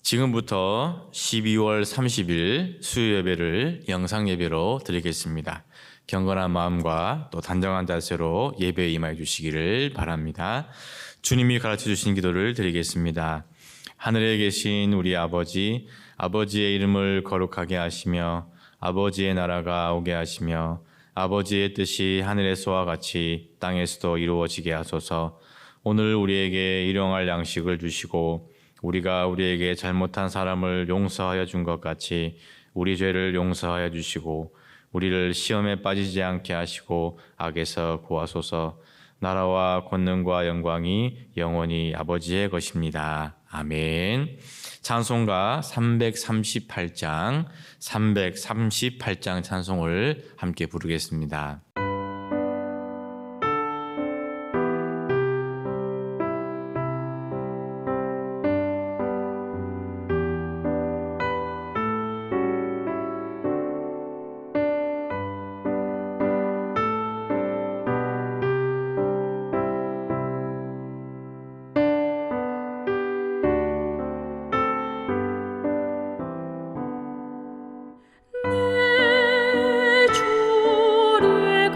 지금부터 12월 30일 수요 예배를 영상 예배로 드리겠습니다. 경건한 마음과 또 단정한 자세로 예배에 임하여 주시기를 바랍니다. 주님이 가르쳐 주신 기도를 드리겠습니다. 하늘에 계신 우리 아버지, 아버지의 이름을 거룩하게 하시며 아버지의 나라가 오게 하시며 아버지의 뜻이 하늘에서와 같이 땅에서도 이루어지게 하소서. 오늘 우리에게 일용할 양식을 주시고 우리가 우리에게 잘못한 사람을 용서하여 준 것 같이 우리 죄를 용서하여 주시고 우리를 시험에 빠지지 않게 하시고 악에서 구하소서. 나라와 권능과 영광이 영원히 아버지의 것입니다. 아멘. 찬송가 338장 찬송을 함께 부르겠습니다. 내 주를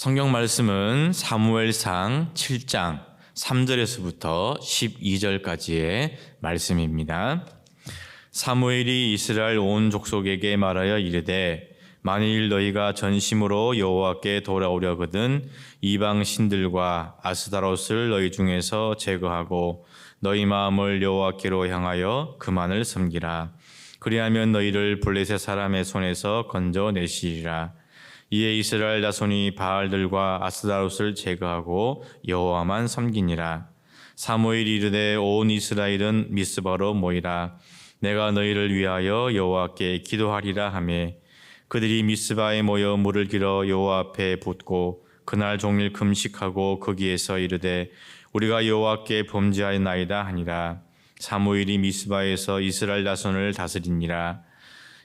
성경 말씀은 사무엘상 7장 3절에서부터 12절까지의 말씀입니다. 사무엘이 이스라엘 온 족속에게 말하여 이르되 만일 너희가 전심으로 여호와께 돌아오려거든 이방 신들과 아스다롯을 너희 중에서 제거하고 너희 마음을 여호와께로 향하여 그만을 섬기라. 그리하면 너희를 블레셋 사람의 손에서 건져내시리라. 이에 이스라엘 자손이 바알들과 아스다롯을 제거하고 여호와만 섬기니라. 사무엘이 이르되 온 이스라엘은 미스바로 모이라. 내가 너희를 위하여 여호와께 기도하리라 하매 그들이 미스바에 모여 물을 길어 여호와 앞에 붓고 그날 종일 금식하고 거기에서 이르되 우리가 여호와께 범죄하였나이다 하니라. 사무엘이 미스바에서 이스라엘 자손을 다스리니라.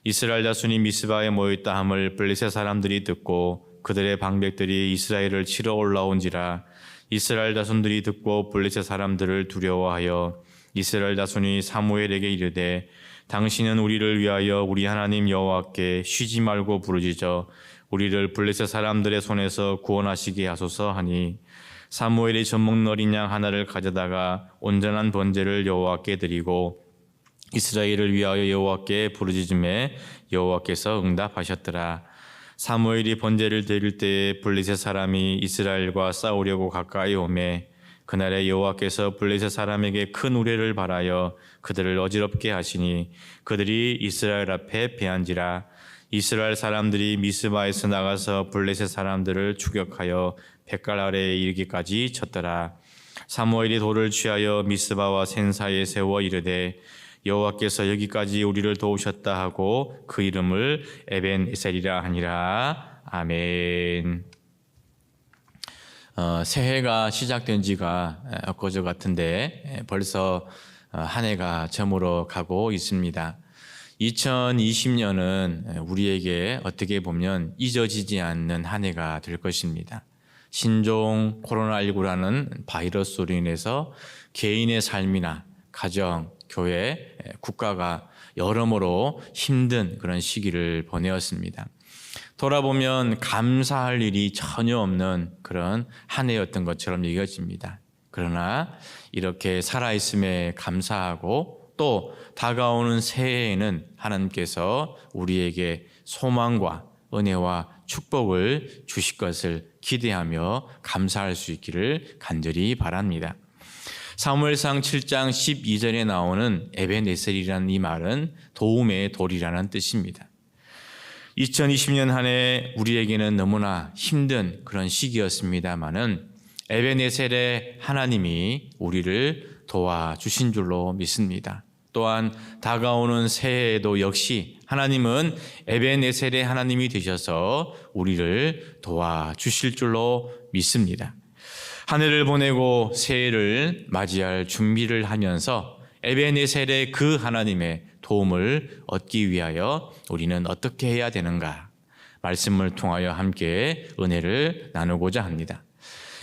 이스라엘 자손이 미스바에 모였다 함을 블레셋 사람들이 듣고 그들의 방백들이 이스라엘을 치러 올라온지라. 이스라엘 자손들이 듣고 블레셋 사람들을 두려워하여 이스라엘 자손이 사무엘에게 이르되 당신은 우리를 위하여 우리 하나님 여호와께 쉬지 말고 부르짖어 우리를 블레셋 사람들의 손에서 구원하시게 하소서 하니 사무엘이 젖먹는 어린 양 하나를 가져다가 온전한 번제를 여호와께 드리고 이스라엘을 위하여 여호와께 부르짖음에 여호와께서 응답하셨더라. 사무엘이 번제를 드릴 때에 블레셋 사람이 이스라엘과 싸우려고 가까이 오매 그날에 여호와께서 블레셋 사람에게 큰 우레를 발하여 그들을 어지럽게 하시니 그들이 이스라엘 앞에 패한지라. 이스라엘 사람들이 미스바에서 나가서 블레셋 사람들을 추격하여 벳갈 아래에 이르기까지 쳤더라. 사무엘이 돌을 취하여 미스바와 센 사이에 세워 이르되 여호와께서 여기까지 우리를 도우셨다 하고 그 이름을 에벤에셀이라 하니라. 아멘. 새해가 시작된 지가 엊그저 같은데 벌써 한 해가 저물어 가고 있습니다. 2020년은 우리에게 어떻게 보면 잊어지지 않는 한 해가 될 것입니다. 신종 코로나19라는 바이러스로 인해서 개인의 삶이나 가정, 교회, 국가가 여러모로 힘든 그런 시기를 보내었습니다. 돌아보면 감사할 일이 전혀 없는 그런 한 해였던 것처럼 여겨집니다. 그러나 이렇게 살아있음에 감사하고 또 다가오는 새해에는 하나님께서 우리에게 소망과 은혜와 축복을 주실 것을 기대하며 감사할 수 있기를 간절히 바랍니다. 사무엘상 7장 12절에 나오는 에벤에셀이라는 이 말은 도움의 돌이라는 뜻입니다. 2020년 한 해 우리에게는 너무나 힘든 그런 시기였습니다마는 에벤에셀의 하나님이 우리를 도와주신 줄로 믿습니다. 또한 다가오는 새해에도 역시 하나님은 에벤에셀의 하나님이 되셔서 우리를 도와주실 줄로 믿습니다. 한 해를 보내고 새해를 맞이할 준비를 하면서 에벤에셀의 그 하나님의 도움을 얻기 위하여 우리는 어떻게 해야 되는가? 말씀을 통하여 함께 은혜를 나누고자 합니다.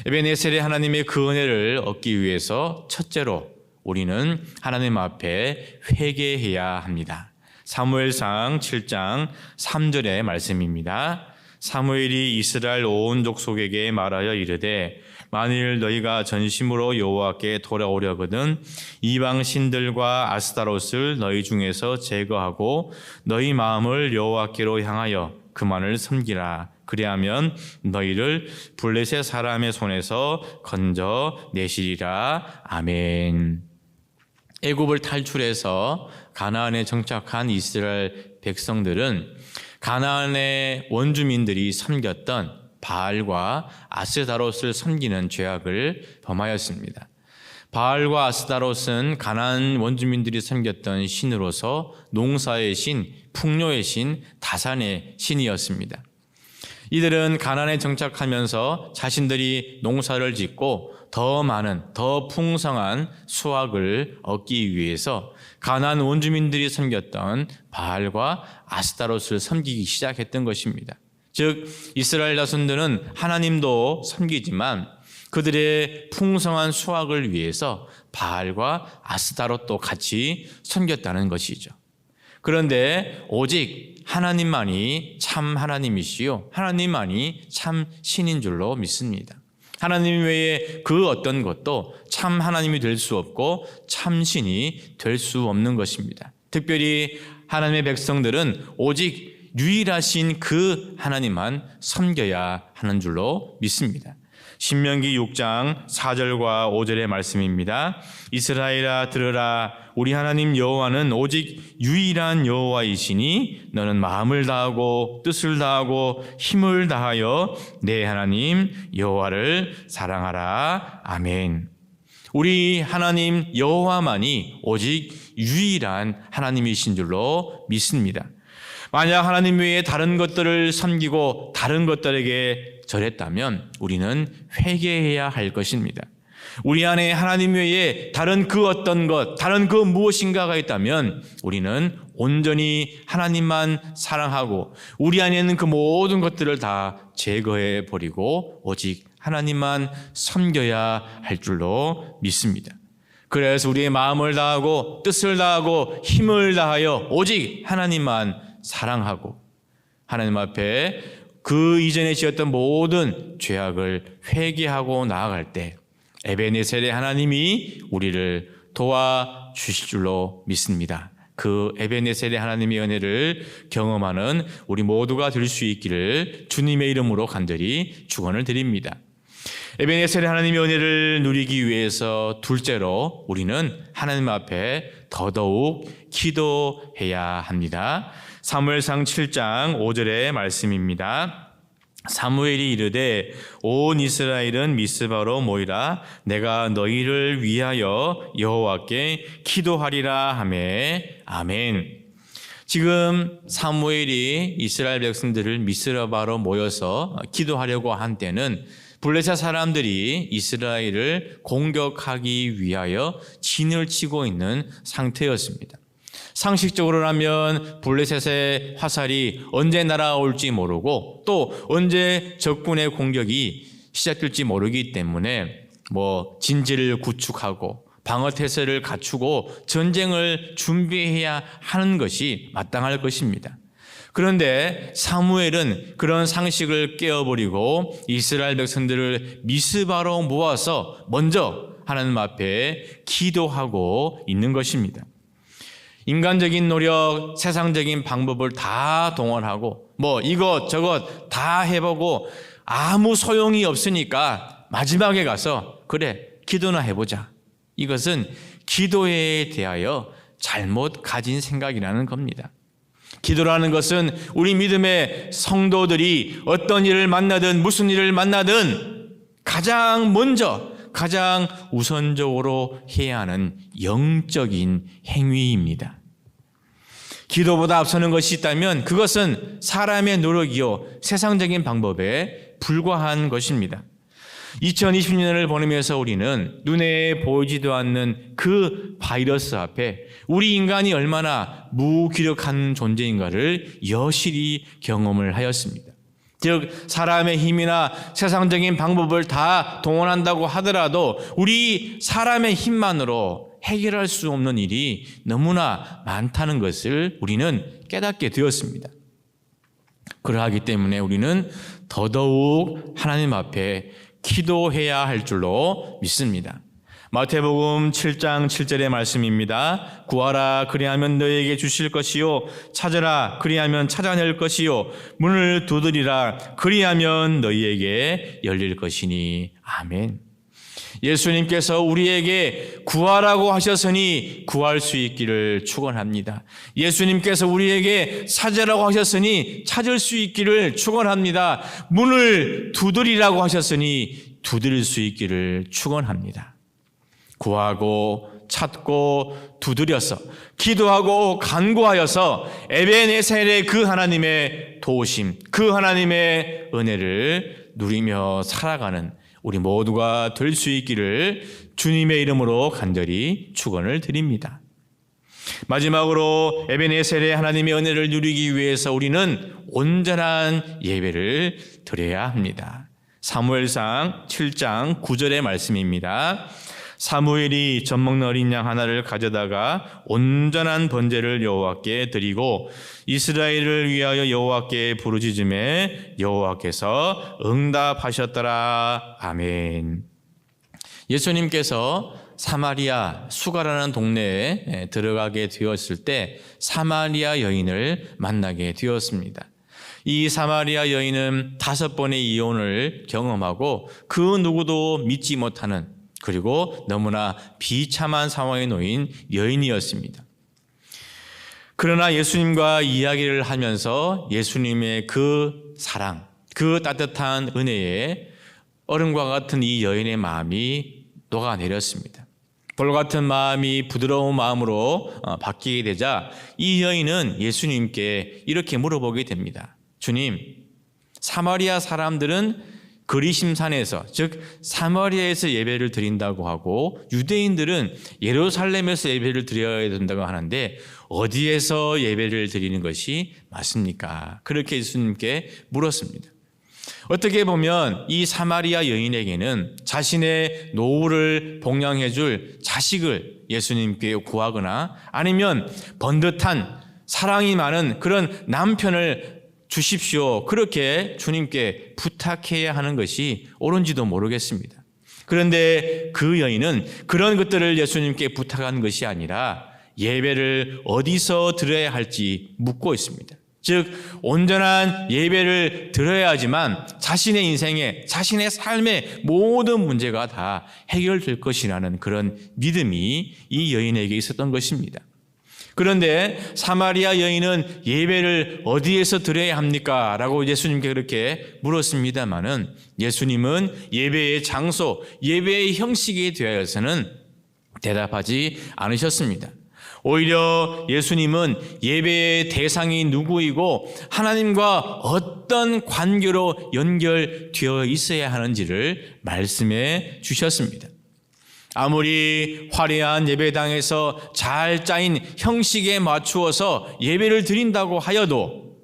에벤에셀의 하나님의 그 은혜를 얻기 위해서 첫째로 우리는 하나님 앞에 회개해야 합니다. 사무엘상 7장 3절의 말씀입니다. 사무엘이 이스라엘 온 족속에게 말하여 이르되 만일 너희가 전심으로 여호와께 돌아오려거든 이방 신들과 아스타롯을 너희 중에서 제거하고 너희 마음을 여호와께로 향하여 그만을 섬기라. 그리하면 너희를 블레셋 사람의 손에서 건져내시리라. 아멘. 애굽을 탈출해서 가나안에 정착한 이스라엘 백성들은 가나안의 원주민들이 섬겼던 바알과 아스다롯을 섬기는 죄악을 범하였습니다. 바알과 아스다롯은 가나안 원주민들이 섬겼던 신으로서 농사의 신, 풍요의 신, 다산의 신이었습니다. 이들은 가나안에 정착하면서 자신들이 농사를 짓고 더 많은, 더 풍성한 수확을 얻기 위해서 가나안 원주민들이 섬겼던 바알과 아스타롯을 섬기기 시작했던 것입니다. 즉 이스라엘 자손들은 하나님도 섬기지만 그들의 풍성한 수확을 위해서 바알과 아스타롯도 같이 섬겼다는 것이죠. 그런데 오직 하나님만이 참 하나님이시요 하나님만이 참 신인 줄로 믿습니다. 하나님 외에 그 어떤 것도 참 하나님이 될 수 없고 참 신이 될 수 없는 것입니다. 특별히 하나님의 백성들은 오직 유일하신 그 하나님만 섬겨야 하는 줄로 믿습니다. 신명기 6장 4절과 5절의 말씀입니다. 이스라엘아 들으라, 우리 하나님 여호와는 오직 유일한 여호와이시니 너는 마음을 다하고 뜻을 다하고 힘을 다하여 내 하나님 여호와를 사랑하라. 아멘. 우리 하나님 여호와만이 오직 유일한 하나님이신 줄로 믿습니다. 만약 하나님 외에 다른 것들을 섬기고 다른 것들에게 절했다면 우리는 회개해야 할 것입니다. 우리 안에 하나님 외에 다른 그 어떤 것, 다른 그 무엇인가가 있다면 우리는 온전히 하나님만 사랑하고 우리 안에 있는 그 모든 것들을 다 제거해 버리고 오직 하나님만 섬겨야 할 줄로 믿습니다. 그래서 우리의 마음을 다하고 뜻을 다하고 힘을 다하여 오직 하나님만 사랑하고 하나님 앞에 그 이전에 지었던 모든 죄악을 회개하고 나아갈 때 에베네셀의 하나님이 우리를 도와주실 줄로 믿습니다. 그 에베네셀의 하나님의 은혜를 경험하는 우리 모두가 될 수 있기를 주님의 이름으로 간절히 축원을 드립니다. 에베네셀의 하나님의 은혜를 누리기 위해서 둘째로 우리는 하나님 앞에 더더욱 기도해야 합니다. 사무엘상 7장 5절의 말씀입니다. 사무엘이 이르되 온 이스라엘은 미스바로 모이라, 내가 너희를 위하여 여호와께 기도하리라 하매. 아멘. 지금 사무엘이 이스라엘 백성들을 미스바로 모여서 기도하려고 한 때는 블레셋 사람들이 이스라엘을 공격하기 위하여 진을 치고 있는 상태였습니다. 상식적으로라면 블레셋의 화살이 언제 날아올지 모르고 또 언제 적군의 공격이 시작될지 모르기 때문에 진지를 구축하고 방어태세를 갖추고 전쟁을 준비해야 하는 것이 마땅할 것입니다. 그런데 사무엘은 그런 상식을 깨어버리고 이스라엘 백성들을 미스바로 모아서 먼저 하나님 앞에 기도하고 있는 것입니다. 인간적인 노력, 세상적인 방법을 다 동원하고 이것저것 다 해보고 아무 소용이 없으니까 마지막에 가서 그래 기도나 해보자. 이것은 기도에 대하여 잘못 가진 생각이라는 겁니다. 기도라는 것은 우리 믿음의 성도들이 어떤 일을 만나든 무슨 일을 만나든 가장 먼저 가장 우선적으로 해야 하는 영적인 행위입니다. 기도보다 앞서는 것이 있다면 그것은 사람의 노력이요 세상적인 방법에 불과한 것입니다. 2020년을 보내면서 우리는 눈에 보이지도 않는 그 바이러스 앞에 우리 인간이 얼마나 무기력한 존재인가를 여실히 경험을 하였습니다. 즉 사람의 힘이나 세상적인 방법을 다 동원한다고 하더라도 우리 사람의 힘만으로 해결할 수 없는 일이 너무나 많다는 것을 우리는 깨닫게 되었습니다. 그러하기 때문에 우리는 더더욱 하나님 앞에 기도해야 할 줄로 믿습니다. 마태복음 7장 7절의 말씀입니다. 구하라 그리하면 너희에게 주실 것이요 찾으라 그리하면 찾아낼 것이요 문을 두드리라 그리하면 너희에게 열릴 것이니. 아멘. 예수님께서 우리에게 구하라고 하셨으니 구할 수 있기를 축원합니다. 예수님께서 우리에게 찾으라고 하셨으니 찾을 수 있기를 축원합니다. 문을 두드리라고 하셨으니 두드릴 수 있기를 축원합니다. 구하고 찾고 두드려서 기도하고 간구하여서 에베네셀의 그 하나님의 도우심, 그 하나님의 은혜를 누리며 살아가는 우리 모두가 될 수 있기를 주님의 이름으로 간절히 축원을 드립니다. 마지막으로 에베네셀의 하나님의 은혜를 누리기 위해서 우리는 온전한 예배를 드려야 합니다. 사무엘상 7장 9절의 말씀입니다. 사무엘이 젖먹는 어린 양 하나를 가져다가 온전한 번제를 여호와께 드리고 이스라엘을 위하여 여호와께 부르짖음에 여호와께서 응답하셨더라. 아멘. 예수님께서 사마리아 수가라는 동네에 들어가게 되었을 때 사마리아 여인을 만나게 되었습니다. 이 사마리아 여인은 5번의 이혼을 경험하고 그 누구도 믿지 못하는, 그리고 너무나 비참한 상황에 놓인 여인이었습니다. 그러나 예수님과 이야기를 하면서 예수님의 그 사랑, 그 따뜻한 은혜에 얼음과 같은 이 여인의 마음이 녹아내렸습니다. 돌 같은 마음이 부드러운 마음으로 바뀌게 되자 이 여인은 예수님께 이렇게 물어보게 됩니다. 주님, 사마리아 사람들은 그리심산에서, 즉 사마리아에서 예배를 드린다고 하고 유대인들은 예루살렘에서 예배를 드려야 된다고 하는데 어디에서 예배를 드리는 것이 맞습니까? 그렇게 예수님께 물었습니다. 어떻게 보면 이 사마리아 여인에게는 자신의 노후를 복양해 줄 자식을 예수님께 구하거나 아니면 번듯한 사랑이 많은 그런 남편을 주십시오, 그렇게 주님께 부탁해야 하는 것이 옳은지도 모르겠습니다. 그런데 그 여인은 그런 것들을 예수님께 부탁한 것이 아니라 예배를 어디서 드려야 할지 묻고 있습니다. 즉 온전한 예배를 드려야 하지만 자신의 인생에, 자신의 삶의 모든 문제가 다 해결될 것이라는 그런 믿음이 이 여인에게 있었던 것입니다. 그런데 사마리아 여인은 예배를 어디에서 드려야 합니까? 라고 예수님께 그렇게 물었습니다마는 예수님은 예배의 장소, 예배의 형식에 대하여서는 대답하지 않으셨습니다. 오히려 예수님은 예배의 대상이 누구이고 하나님과 어떤 관계로 연결되어 있어야 하는지를 말씀해 주셨습니다. 아무리 화려한 예배당에서 잘 짜인 형식에 맞추어서 예배를 드린다고 하여도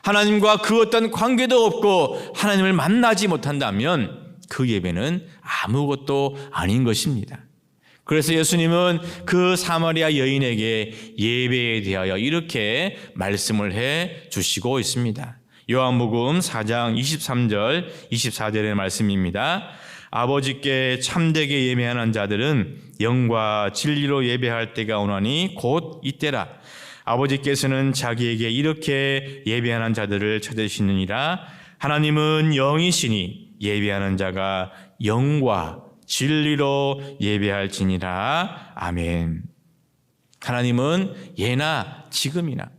하나님과 그 어떤 관계도 없고 하나님을 만나지 못한다면 그 예배는 아무것도 아닌 것입니다. 그래서 예수님은 그 사마리아 여인에게 예배에 대하여 이렇게 말씀을 해 주시고 있습니다. 요한복음 4장 23절 24절의 말씀입니다. 아버지께 참되게 예배하는 자들은 영과 진리로 예배할 때가 오나니 곧 이때라. 아버지께서는 자기에게 이렇게 예배하는 자들을 찾으시느니라. 하나님은 영이시니 예배하는 자가 영과 진리로 예배할지니라. 아멘. 하나님은 예나 지금이나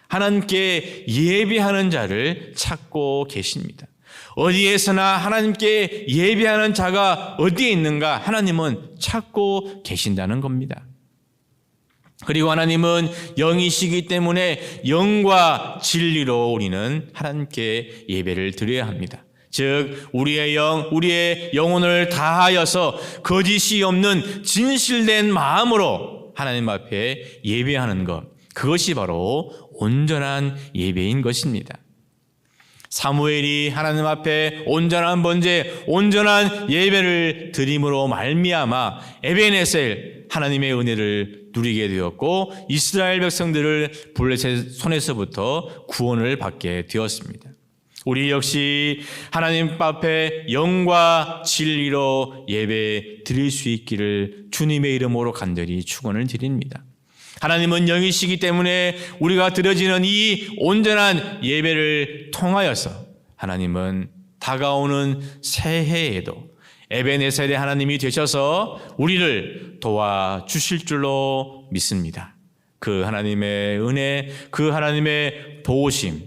하나님께 예배하는 자를 찾고 계십니다. 어디에서나 하나님께 예배하는 자가 어디에 있는가 하나님은 찾고 계신다는 겁니다. 그리고 하나님은 영이시기 때문에 영과 진리로 우리는 하나님께 예배를 드려야 합니다. 즉 우리의 영, 우리의 영혼을 다하여서 거짓이 없는 진실된 마음으로 하나님 앞에 예배하는 것, 그것이 바로 온전한 예배인 것입니다. 사무엘이 하나님 앞에 온전한 번제, 온전한 예배를 드림으로 말미암아 에벤에셀 하나님의 은혜를 누리게 되었고 이스라엘 백성들을 블레셋 손에서부터 구원을 받게 되었습니다. 우리 역시 하나님 앞에 영과 진리로 예배 드릴 수 있기를 주님의 이름으로 간절히 축원을 드립니다. 하나님은 영이시기 때문에 우리가 드려지는 이 온전한 예배를 통하여서 하나님은 다가오는 새해에도 에벤에셀의 하나님이 되셔서 우리를 도와주실 줄로 믿습니다. 그 하나님의 은혜, 그 하나님의 도우심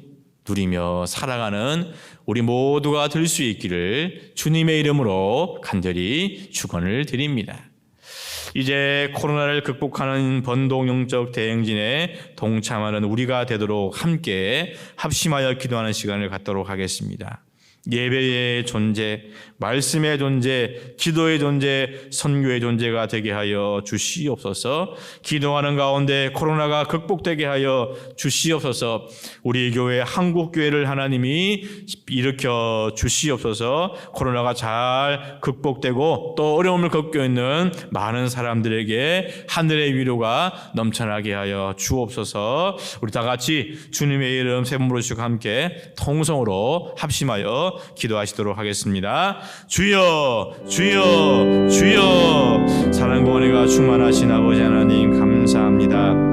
누리며 살아가는 우리 모두가 될 수 있기를 주님의 이름으로 간절히 축원을 드립니다. 이제 코로나를 극복하는 번동영적 대행진에 동참하는 우리가 되도록 함께 합심하여 기도하는 시간을 갖도록 하겠습니다. 예배의 존재, 말씀의 존재, 기도의 존재, 선교의 존재가 되게 하여 주시옵소서. 기도하는 가운데 코로나가 극복되게 하여 주시옵소서. 우리 교회 한국교회를 하나님이 일으켜 주시옵소서. 코로나가 잘 극복되고 또 어려움을 겪고 있는 많은 사람들에게 하늘의 위로가 넘쳐나게 하여 주옵소서. 우리 다 같이 주님의 이름 세 번 부르시고 함께 통성으로 합심하여 기도하시도록 하겠습니다. 주여, 주여, 주여. 사랑과 은혜가 충만하신 아버지 하나님 감사합니다.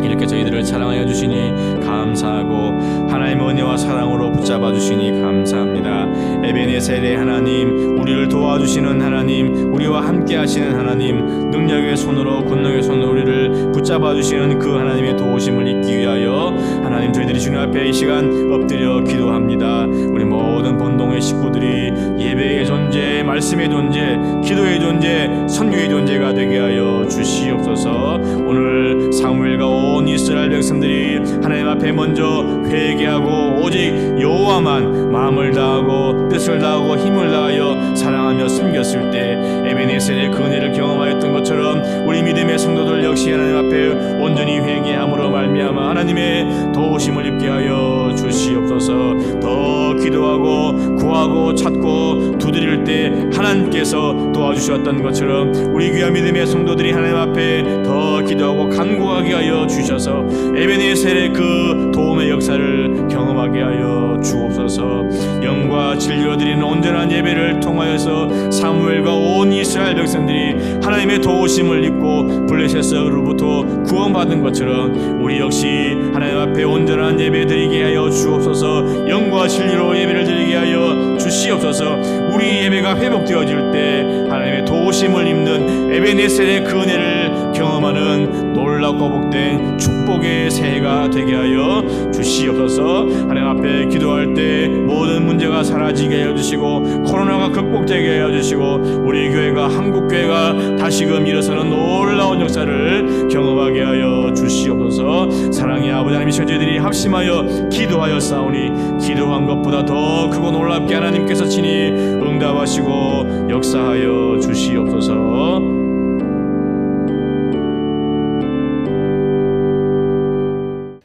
이렇게 저희들을 사랑하여 주시니 감사하고 하나님의 은혜와 사랑으로 붙잡아 주시니 감사합니다. 에베네셀의 하나님, 우리를 도와주시는 하나님, 우리와 함께 하시는 하나님, 능력의 손으로 권능의 손으로 우리를 붙잡아 주시는 그 하나님의 도우심을 잊기 위하여 하나님, 저희들이 주님 앞에 이 시간 엎드려 기도합니다. 우리 모든 본동의 식구들이 예배의 존재, 말씀의 존재, 기도의 존재, 선교의 존재가 되게 하여 주시옵소서. 오늘 사무엘과 온 이스라엘 백성들이 하나님 앞에 먼저 회개하고 오직 여호와만 마음을 다하고 뜻을 다하고 힘을 다하여 사랑하며 섬겼을 때 에베네셀의 그 은혜를 경험하였던 것처럼 우리 믿음의 성도들 역시 하나님 앞에 온전히 회개함으로 말미암아 하나님의 도우심을 입게 하여 주시옵소서. 더 기도하고 구하고 찾고 두드릴 때 하나님께서 도와주셨던 것처럼 우리 귀한 믿음의 성도들이 하나님 앞에 더 기도하고 간구하게 하여 주셔서 에베네셀의 그 도움의 역사를 경험하게 하여 주옵소서. 영과 진리로 드리는 온전한 예배를 통하여서 사무엘과 온 이스라엘 백성들이 하나님의 도우심을 입고 블레셋으로부터 구원받은 것처럼 우리 역시 하나님 앞에 온전한 예배 드리게 하여 주옵소서. 영과 진리로 예배를 드리게 하여 주시옵소서. 우리 예배가 회복되어질 때 하나님의 도우심을 입는 에베네셀의 그 은혜를 경험하는 놀랍고 복된 축복의 새해가 되게 하여 주시옵소서. 하나님 앞에 기도할 때 모든 문제가 사라지게 하여 주시고 코로나가 극복되게 하여 주시고 우리 교회가 한국교회가 다시금 일어서는 놀라운 역사를 경험하게 하여 주시옵소서. 사랑의 아버지 하나님, 저희들이 합심하여 기도하여 싸우니 기도한 것보다 더 크고 놀랍게 하나님께서 친히 응답하시고 역사하여 주시옵소서.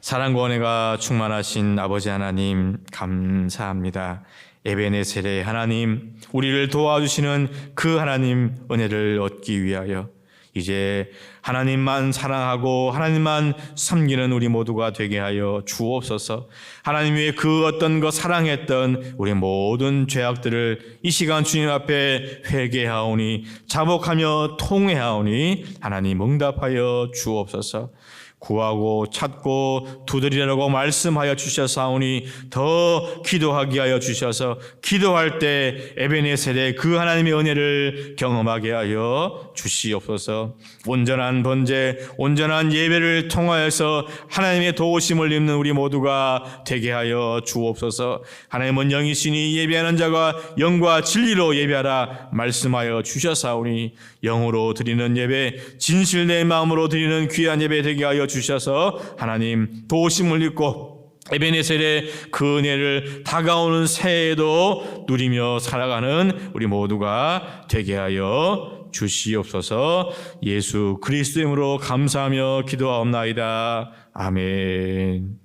사랑과 은혜가 충만하신 아버지 하나님 감사합니다. 에베네셀의 하나님, 우리를 도와주시는 그 하나님 은혜를 얻기 위하여 이제 하나님만 사랑하고 하나님만 섬기는 우리 모두가 되게 하여 주옵소서. 하나님 위에 그 어떤 것 사랑했던 우리 모든 죄악들을 이 시간 주님 앞에 회개하오니 자복하며 통회하오니 하나님 응답하여 주옵소서. 구하고 찾고 두드리라고 말씀하여 주셨사오니 더 기도하게 하여 주셔서 기도할 때 에베네셀의 그 하나님의 은혜를 경험하게 하여 주시옵소서. 온전한 번제, 온전한 예배를 통하여서 하나님의 도우심을 입는 우리 모두가 되게 하여 주옵소서. 하나님은 영이시니 예배하는 자가 영과 진리로 예배하라 말씀하여 주셨사오니 영으로 드리는 예배, 진실된 마음으로 드리는 귀한 예배 되게 하여 주셔서 하나님 도우심을 입고 에베네셀의 그 은혜를 다가오는 새해에도 누리며 살아가는 우리 모두가 되게 하여 주시옵소서. 예수 그리스도의 이름으로 감사하며 기도하옵나이다. 아멘.